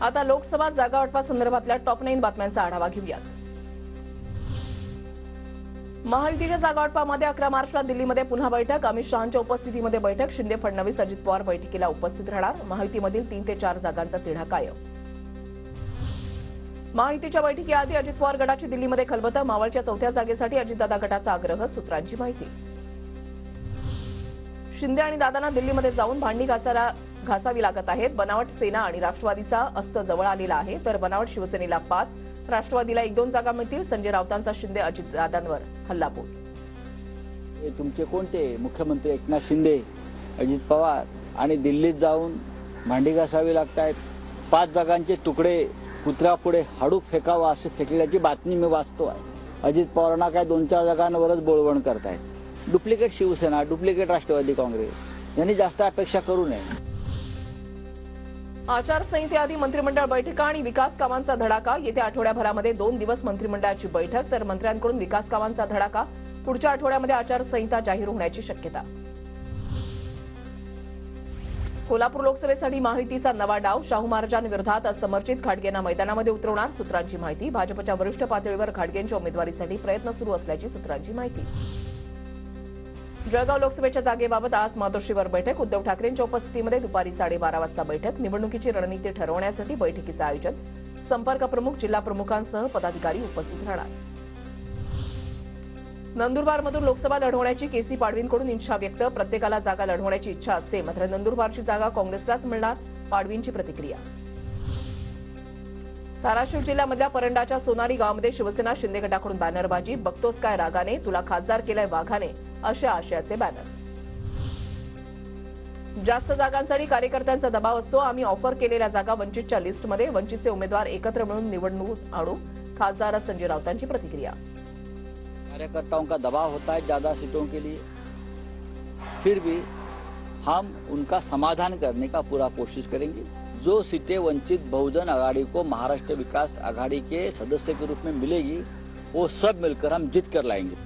आता लोकसभा जागा वाटपासंदर्भातल्या टॉप 9 बातम्यांचा आढावा घेऊयात। महायुतीच्या जागा वाटपामध्ये 11 मार्चला दिल्लीमध्ये पुन्हा बैठक। अमित शहांच्या उपस्थितीमध्ये बैठक। शिंदे, फडणवीस, अजित पवार बैठकीला उपस्थित राहणार। महायुतीमधील 3 ते 4 जागांचा तिढा कायम। महायुतीच्या बैठकीआधी अजित पवार गटाची दिल्लीमध्ये खलबतं। मावळच्या 4थ्या जागेसाठी अजितदादा गटाचा आग्रह। सूत्रांची माहिती। शिंदे आणि दादांना दिल्लीमध्ये जाऊन भांडी घासावी लागत आहेत। बनावट सेना आणि राष्ट्रवादीचा अस्त जवळ आलेला आहे, तर बनावट शिवसेनेला 5, राष्ट्रवादीला 1-2 जागा मिळतील। संजय राऊतांचा शिंदे अजितदादांवर हल्लाबोल। तुमचे कोणते मुख्यमंत्री एकनाथ शिंदे, अजित पवार आणि दिल्लीत जाऊन भांडी घासावी लागतायत। 5 जागांचे तुकडे कुत्र्यापुढे हाडू फेकावा असे फेकल्याची बातमी मी वाचतो आहे। अजित पवारांना काय 2-4 जागांवरच बोलवण करतायत। डुप्लिकेट शिवसेना, डुप्लिकेट राष्ट्रवादी काँग्रेस यांनी जास्त अपेक्षा करू नये। आचारसंहितेआधी मंत्रिमंडळ बैठका आणि विकास कामांचा धडाका। येत्या आठवड्याभरामध्ये 2 दिवस मंत्रिमंडळाची बैठक, तर मंत्र्यांकडून विकास कामांचा धडाका। पुढच्या आठवड्यामध्ये आचारसंहिता जाहीर होण्याची शक्यता। कोल्हापूर लोकसभेसाठी महायुतीचा नवा डाव। शाहू महाराजांविरोधात समर्जित खाडगेंना मैदानामध्ये उतरवणार। सूत्रांची माहिती। भाजपच्या वरिष्ठ पातळीवर खाडगेंच्या उमेदवारीसाठी प्रयत्न सुरू असल्याची सूत्रांची माहिती। जळगाव लोकसभेच्या जागेबाबत आज मातोश्रीवर बैठक। उद्धव ठाकरेंच्या उपस्थितीमध्ये दुपारी 12:30 वाजता बैठक। निवडणुकीची रणनीती ठरवण्यासाठी बैठकीचं आयोजन। संपर्क प्रमुख, जिल्हा प्रमुखांसह पदाधिकारी उपस्थित राहणार। नंदुरबारमधून लोकसभा लढवण्याची केसी पाडवींकडून इच्छा व्यक्त। प्रत्येकाला जागा लढवण्याची इच्छा असते, मात्र नंदुरबारची जागा काँग्रेसलाच मिळणार, पाडवींची प्रतिक्रिया। धाराशिव जिल्ह्यामधल्या परंडाच्या सोनारी गावामध्ये शिवसेना शिंदे गटाकडून बॅनरबाजी। बघतोस काय रागाने, तुला खासदार केलाय वाघाने, अशा आशयाचे बॅनर। जास्त जागांसाठी कार्यकर्त्यांचा दबाव असतो। आम्ही ऑफर केलेल्या जागा वंचितच्या लिस्टमध्ये। वंचितचे उमेदवार एकत्र मिळून निवडणूक आणू, खासदार संजय राऊतांची प्रतिक्रिया। कार्यकर्ताओं का दबाव होता है ज्यादा सीटों के लिए, फिर भी हम उनका समाधान करने का पूरा कोशिश करेंगे। जो सीटें वंचित बहुजन आघाड़ी को महाराष्ट्र विकास आघाड़ी के सदस्य के रूप में मिलेगी, वो सब मिलकर हम जीत कर लाएंगे।